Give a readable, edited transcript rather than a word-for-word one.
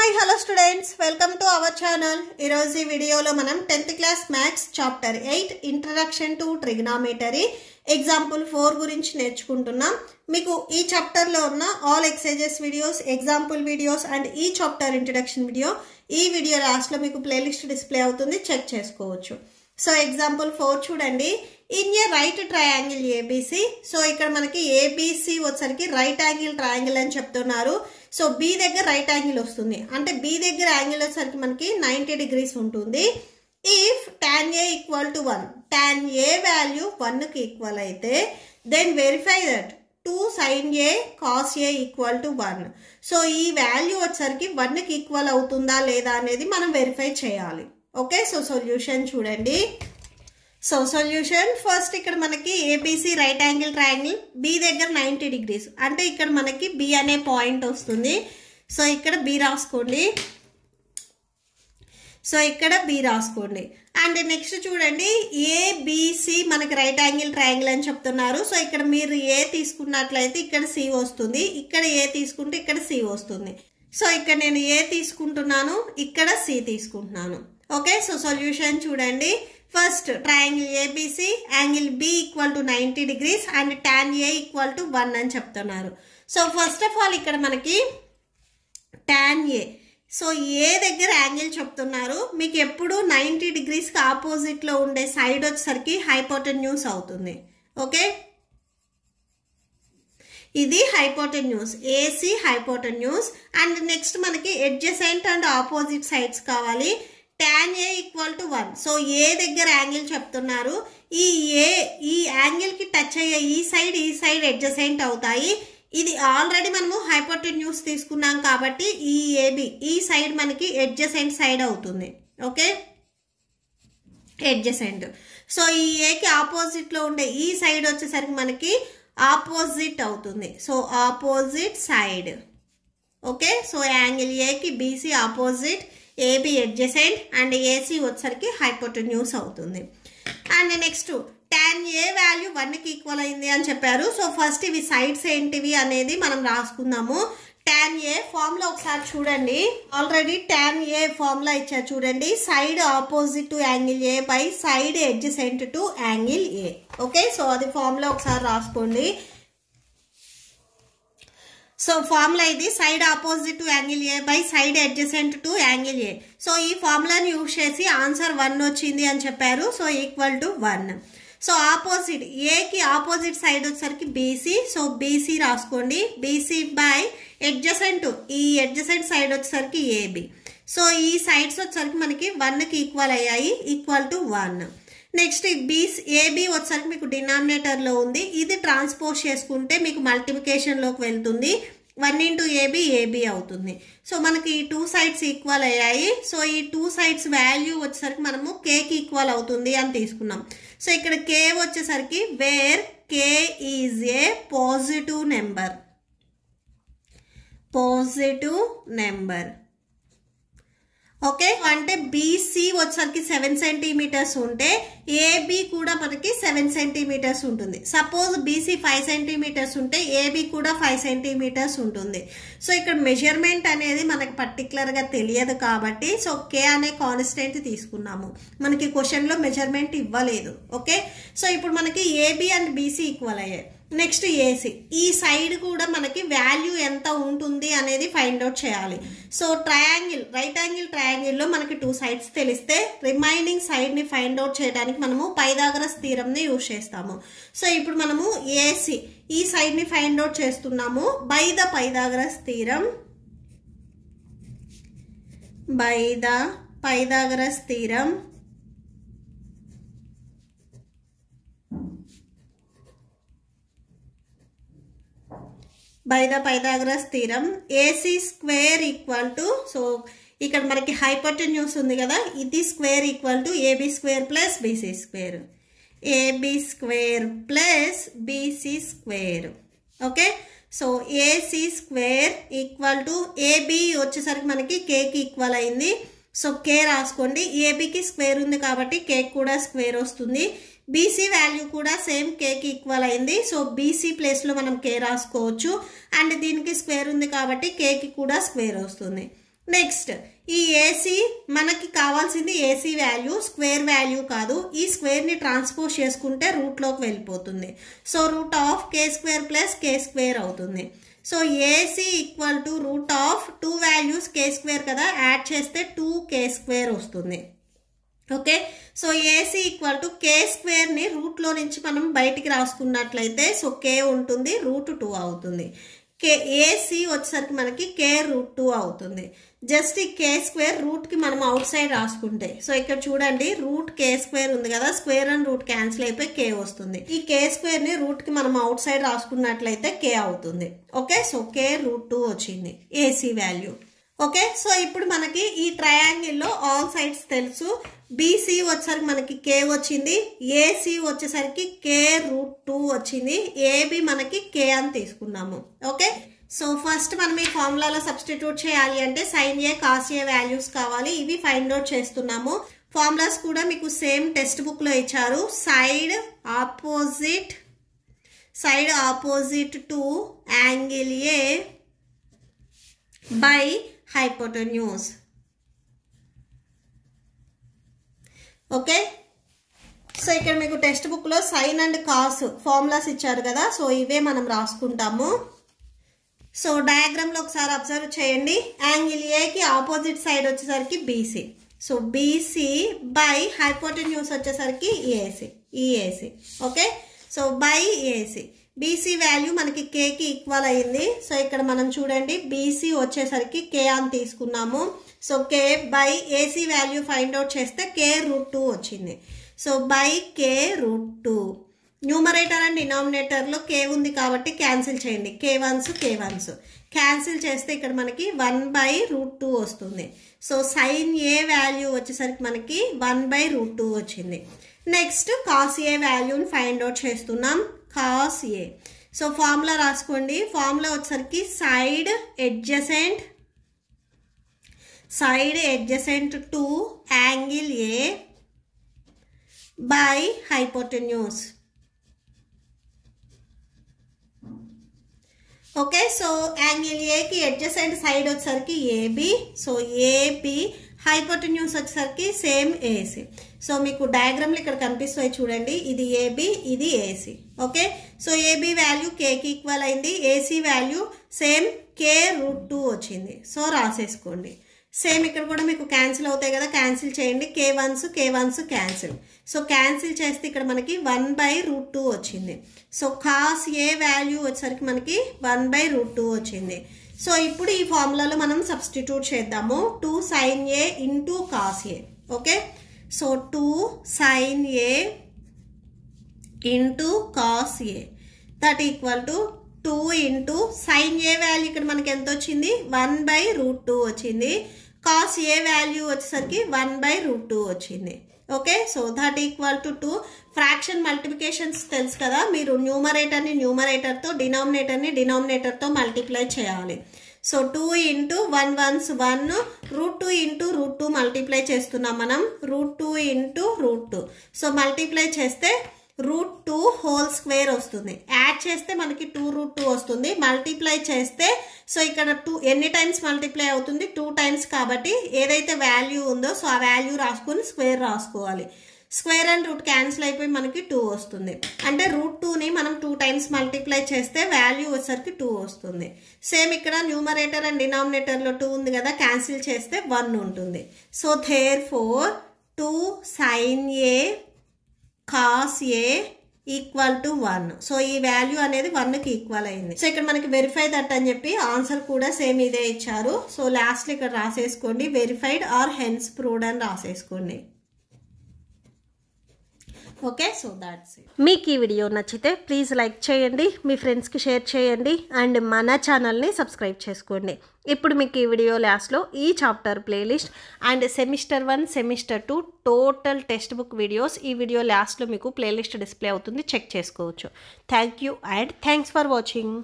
Hi, hello students. Welcome to our channel. ఈరోజు ఈ వీడియోలో మనం 10th class maths chapter 8 introduction to trigonometry example 4 గురించి నేర్చుకుంటున్నాం. మీకు ఈ చాప్టర్ లో ఉన్న all exercises videos, example videos and ఈ చాప్టర్ ఇంట్రడక్షన్ వీడియో ఈ వీడియో లాస్ట్ లో మీకు ప్లేలిస్ట్ డిస్ప్లే అవుతుంది, చెక్ చేసుకోవచ్చు. సో ఎగ్జాంపుల్ 4 చూడండి. In a right triangle ABC. So ఇక్కడ మనకి ఏబిసి వచ్చరికి రైట్ యాంగిల్ ట్రయాంగిల్ అని చెప్తున్నారు. సో బి దగ్గర రైట్ యాంగిల్ వస్తుంది, అంటే బి దగ్గర యాంగిల్ వచ్చరికి మనకి 90 degrees ఉంటుంది. If tan A equal to 1, tan A value 1 కి ఈక్వల్ అయితే then verify that 2 sin A cos A equal to 1. So ఈ వాల్యూ వచ్చరికి 1 కి ఈక్వల్ అవుతుందా లేదా అనేది మనం వెరిఫై చేయాలి. ఓకే, సో సొల్యూషన్ చూడండి. సో సొల్యూషన్ ఫస్ట్ ఇక్కడ మనకి ABC right angle triangle, B దగ్గర 90 degrees, అంటే ఇక్కడ మనకి బి అనే పాయింట్ వస్తుంది. సో ఇక్కడ బి రాసుకోండి. సో ఇక్కడ బి రాసుకోండి. అండ్ నెక్స్ట్ చూడండి, ఏబిసి మనకి రైట్ యాంగిల్ ట్రయాంగిల్ అని చెప్తున్నారు. సో ఇక్కడ మీరు ఏ తీసుకున్నట్లయితే ఇక్కడ సి వస్తుంది, ఇక్కడ ఏ తీసుకుంటే ఇక్కడ సి వస్తుంది. సో ఇక్కడ నేను ఏ తీసుకుంటున్నాను, ఇక్కడ సి తీసుకుంటున్నాను. ఓకే, సో సొల్యూషన్ చూడండి. First triangle ABC angle B equal to 90 degrees and tan A equal to 1 అని చెప్తున్నారు. సో ఫస్ట్ ఆఫ్ ఆల్ ఇక్కడ మనకి tan A, సో ఏ దగ్గర యాంగిల్ చెప్తున్నారు, మీకు ఎప్పుడు 90 degrees కి ఆపోజిట్ లో ఉండే సైడ్ వచ్చేసరికి హైపోటెన్యూస్ అవుతుంది. ఓకే, ఇది hypotenuse, AC hypotenuse. And next మనకి ఎడ్జసెంట్ అండ్ ఆపోజిట్ సైడ్స్ కావాలి. tan A equal to 1. So A దగ్గర యాంగిల్ చెప్తున్నారు, ఈ యాంగిల్ కి టచ్ అయ్యే ఈ సైడ్ ఎడ్జసెంట్ అవుతాయి. ఇది ఆల్రెడీ మనము హైపోటెన్యూస్ తీసుకున్నాం కాబట్టి ఈ ఏబి ఈ సైడ్ మనకి ఎడ్జసెంట్ సైడ్ అవుతుంది. Okay, adjacent. సో ఈ ఏకి ఆపోజిట్ లో ఉండే ఈ సైడ్ వచ్చేసరికి మనకి ఆపోజిట్ అవుతుంది. So opposite side. Okay, so angle ఏకి BC opposite, AB adjacent and AC వచ్చరికి హైపోటెన్యూస్ అవుతుంది. And next tan A value 1 కి ఈక్వల్ అయింది అని చెప్పారు. సో ఫస్ట్ ఇవి సైడ్స్ ఏంటివి అనేది మనం రాసుకుందాము. tan A ఫార్ములా ఒకసారి చూడండి. ఆల్రెడీ tan A ఫార్ములా ఇచ్చారు చూడండి. Side opposite to angle A by side adjacent to angle A. Okay, so అది ఫార్ములా ఒకసారి రాసుకోండి. సో ఫార్ములా ఇది side opposite to angle A by side adjacent to angle A. So ఈ ఫార్ములాని use చేసి answer 1 వచ్చింది అని చెప్పారు. So equal to 1. So opposite ఏకి ఆపోజిట్ సైడ్ వచ్చేసరికి బీసీ. సో బీసీ రాసుకోండి. బీసీ బై అడ్జసెంట్, ఈ అడ్జసెంట్ సైడ్ వచ్చేసరికి ఏబి. సో ఈ సైడ్స్ వచ్చేసరికి మనకి 1 కి ఈక్వల్ అయ్యాయి, ఈక్వల్ టు 1. నెక్స్ట్ ఏబి వచ్చరికి మీకు డినామినేటర్ లో ఉంది, ఇది ట్రాన్స్పోజ్ చేసుకుంటే మీకు మల్టిప్లికేషన్ లోకి వెళ్తుంది. 1 ఇంటూ ఏబి ఏబి అవుతుంది. సో మనకి ఈ 2 సైడ్స్ ఈక్వల్ అయ్యాయి. సో ఈ 2 సైడ్స్ వాల్యూ వచ్చేసరికి మనము కే కి ఈక్వల్ అవుతుంది అని తీసుకున్నాం. సో ఇక్కడ కే వచ్చేసరికి where K is a positive number, positive number. Okay, అంటే బీసీ వచ్చరికి 7 centimeters ఉంటే ఏబి కూడా మనకి 7 centimeters ఉంటుంది. సపోజ్ బీసీ 5 centimeters ఉంటే ఏబి కూడా 5 centimeters ఉంటుంది. సో ఇక్కడ మెజర్మెంట్ అనేది మనకి పర్టికులర్ గా తెలియదు కాబట్టి సో కే అనే కాన్స్టెంట్ తీసుకున్నాము. మనకి క్వశ్చన్ లో మెజర్మెంట్ ఇవ్వలేదు. ఓకే, సో ఇప్పుడు మనకి ఏబి అండ్ బీసీ ఈక్వల్ అయ్యాయి. నెక్స్ట్ ఏసీ, ఈ సైడ్ కూడా మనకి వాల్యూ ఎంత ఉంటుంది అనేది ఫైండ్ అవుట్ చేయాలి. So triangle, right angle triangle లో మనకి 2 sides తెలిస్తే రిమైనింగ్ సైడ్ ని ఫైండ్ అవుట్ చేయడానికి మనము పైథాగరస్ థీరం ని యూజ్ చేస్తాము. సో ఇప్పుడు మనము ఏసీ ఈ సైడ్ ని ఫైండ్ అవుట్ చేస్తున్నాము by the Pythagoras theorem, by the Pythagoras theorem. By the Pythagoras theorem AC square equal to, so ఇక్కడ మనకి హైపోటెన్యూస్ ఉంది కదా, ఇది square equal to AB square plus BC square, AB square plus BC square. Okay, so AC square equal to AB వచ్చేసరికి మనకి కేకి equal అయింది. So కే రాసుకోండి. ఏబికి స్క్వేర్ ఉంది కాబట్టి కే కూడా స్క్వేర్ వస్తుంది. బీసీ వాల్యూ కూడా సేమ్ కేకి ఈక్వల్ అయింది. సో బీసీ ప్లేస్ లో మనం కే రాసుకోవచ్చు. అండ్ దీనికి స్క్వేర్ ఉంది కాబట్టి కేకి కూడా స్క్వేర్ వస్తుంది. నెక్స్ట్ ఈ ఏసీ మనకి కావాల్సింది ఏసీ వాల్యూ, స్క్వేర్ వాల్యూ కాదు. ఈ స్క్వేర్ని ట్రాన్స్పోజ్ చేసుకుంటే రూట్లోకి వెళ్ళిపోతుంది. So root of K square plus K square అవుతుంది. So AC equal to root of 2 values K square కదా, యాడ్ చేస్తే 2k స్క్వేర్ వస్తుంది. Okay, so AC equal to K స్క్వేర్ని రూట్లో నుంచి మనం బయటికి రాసుకున్నట్లయితే సో కే ఉంటుంది, రూట్ 2 అవుతుంది. ఏసీ వచ్చేసరికి మనకి కే రూట్ 2 అవుతుంది. జస్ట్ ఈ కే స్క్వేర్ రూట్కి మనం అవుట్ సైడ్ రాసుకుంటే సో ఇక్కడ చూడండి రూట్ కే స్క్వేర్ ఉంది కదా, స్క్వేర్ అండ్ రూట్ క్యాన్సిల్ అయిపోయి కే వస్తుంది. ఈ కే స్క్వేర్ని రూట్కి మనం అవుట్ సైడ్ రాసుకున్నట్లయితే కే అవుతుంది. ఓకే, సో కే రూట్ 2 వచ్చింది ఏసీ వాల్యూ. ఓకే, సో ఇప్పుడు మనకి ఈ ట్రయాంగిల్లో ఆల్ సైడ్స్ తెలుసు. బీసీ వచ్చేసరికి మనకి కే వచ్చింది, ఏసీ వచ్చేసరికి కే రూట్ 2 వచ్చింది, ఏబి మనకి కే అని తీసుకున్నాము. ఓకే, సో ఫస్ట్ మనం ఈ ఫార్ములాలో సబ్స్టిట్యూట్ చేయాలి అంటే sine A cos A values కావాలి. ఇవి ఫైండ్ అవుట్ చేస్తున్నాము. ఫార్ములాస్ కూడా మీకు సేమ్ టెక్స్ట్ బుక్లో ఇచ్చారు. Side opposite to angle A by hypotenuse. Okay, so ఇక్కడ మీకు టెక్స్ట్ బుక్లో సైన్ అండ్ కాస్ ఫార్ములాస్ ఇచ్చారు కదా, సో ఇవే మనం రాసుకుంటాము. సో డయాగ్రామ్లో ఒకసారి అబ్జర్వ్ చేయండి. యాంగిల్ ఏకి ఆపోజిట్ సైడ్ వచ్చేసరికి BC, so BC by hypotenuse వచ్చేసరికి ఈఏసీ. Okay, so by AC. BC value మనకి కేకి ఈక్వల్ అయింది. సో ఇక్కడ మనం చూడండి బీసీ వచ్చేసరికి కే అని తీసుకున్నాము. So K by AC value find out చేస్తే కే రూట్ 2 వచ్చింది. So by K root 2. Numerator and డినామినేటర్లో కే ఉంది కాబట్టి క్యాన్సిల్ చేయండి. కే1 క్యాన్సిల్ చేస్తే ఇక్కడ మనకి 1/√2 వస్తుంది. సో సైన్ ఏ వాల్యూ వచ్చేసరికి మనకి 1/√2 వచ్చింది. నెక్స్ట్ కాస్ ఏ వాల్యూని ఫైండ్ అవుట్ చేస్తున్నాం. కాస్ ఏ, సో ఫార్ములా రాసుకోండి. ఫార్ములా వచ్చేసరికి side adjacent to angle A by hypotenuse. Okay, so angle ఏకి ఎడ్జసెంట్ సైడ్ వచ్చేసరికి ఏబి, సో ఏబి హైపోటెన్యూస్ వచ్చేసరికి సేమ్ ఏసీ. సో మీకు డయాగ్రామ్లు ఇక్కడ కనిపిస్తాయి చూడండి, ఇది ఏబి, ఇది AC. Okay, so AB value కేకి ఈక్వల్ అయింది, AC value same K root 2 వచ్చింది. సో రాసేసుకోండి. సేమ్ ఇక్కడ కూడా మీకు క్యాన్సిల్ అవుతాయి కదా, క్యాన్సిల్ చేయండి. కే1 క్యాన్సిల్. సో క్యాన్సిల్ చేస్తే ఇక్కడ మనకి 1/√2 వచ్చింది. సో కాస్ ఏ వాల్యూ వచ్చేసరికి మనకి 1/√2 వచ్చింది. సో ఇప్పుడు ఈ ఫార్ములాలో మనం సబ్స్టిట్యూట్ చేద్దాము. 2 sin A into cos A. Okay, so 2 sin A into cos A that equal to 2 into sine A value ఇక్కడ మనకి ఎంత వచ్చింది, 1/√2 వచ్చింది. కాస్ ఏ వాల్యూ వచ్చేసరికి 1/√2 వచ్చింది. Okay, so that equal to 2. Fraction multiplications తెలుసు కదా, మీరు న్యూమరేటర్ని న్యూమరేటర్తో, డినామినేటర్ని డినామినేటర్తో మల్టిప్లై చేయాలి. So 2 into 1 1s 1, √2 into √2 multiply చేస్తున్నాం మనం, √2 ఇంటూ √2. సో మల్టిప్లై చేస్తే √2 హోల్ స్క్వేర్ వస్తుంది. యాడ్ చేస్తే మనకి 2√2 వస్తుంది. మల్టిప్లై చేస్తే సో ఇక్కడ 2 ఎన్ని టైమ్స్ మల్టిప్లై అవుతుంది, 2 టైమ్స్ కాబట్టి ఏదైతే వాల్యూ ఉందో సో ఆ వాల్యూ రాసుకొని స్క్వేర్ రాసుకోవాలి. స్క్వేర్ అండ్ రూట్ క్యాన్సిల్ అయిపోయి మనకి 2 వస్తుంది. అంటే √2ని మనం 2 టైమ్స్ మల్టిప్లై చేస్తే వాల్యూ వచ్చేసరికి 2 వస్తుంది. సేమ్ ఇక్కడ న్యూమరేటర్ అండ్ డినామినేటర్లో 2 ఉంది కదా, క్యాన్సిల్ చేస్తే 1 ఉంటుంది. So therefore 2 sin A cos A equal to 1. So ఈ వాల్యూ అనేది 1కి ఈక్వల్ అయింది. సో ఇక్కడ మనకి వెరిఫై దట్ అని చెప్పి ఆన్సర్ కూడా సేమ్ ఇదే ఇచ్చారు. సో లాస్ట్లో ఇక్కడ రాసేసుకోండి, వెరిఫైడ్ ఆర్ హెన్స్ ప్రూవ్డ్ అని రాసేసుకోండి. Okay, so that's it. మీకు ఈ వీడియో నచ్చితే ప్లీజ్ లైక్ చేయండి, మీ ఫ్రెండ్స్కి షేర్ చేయండి అండ్ మన ఛానల్ని సబ్స్క్రైబ్ చేసుకోండి. ఇప్పుడు మీకు ఈ వీడియో లాస్ట్లో ఈ chapter playlist and semester 1 semester 2 total text book videos ఈ వీడియో లాస్ట్లో మీకు ప్లేలిస్ట్ డిస్ప్లే అవుతుంది, చెక్ చేసుకోవచ్చు. Thank you and thanks for watching.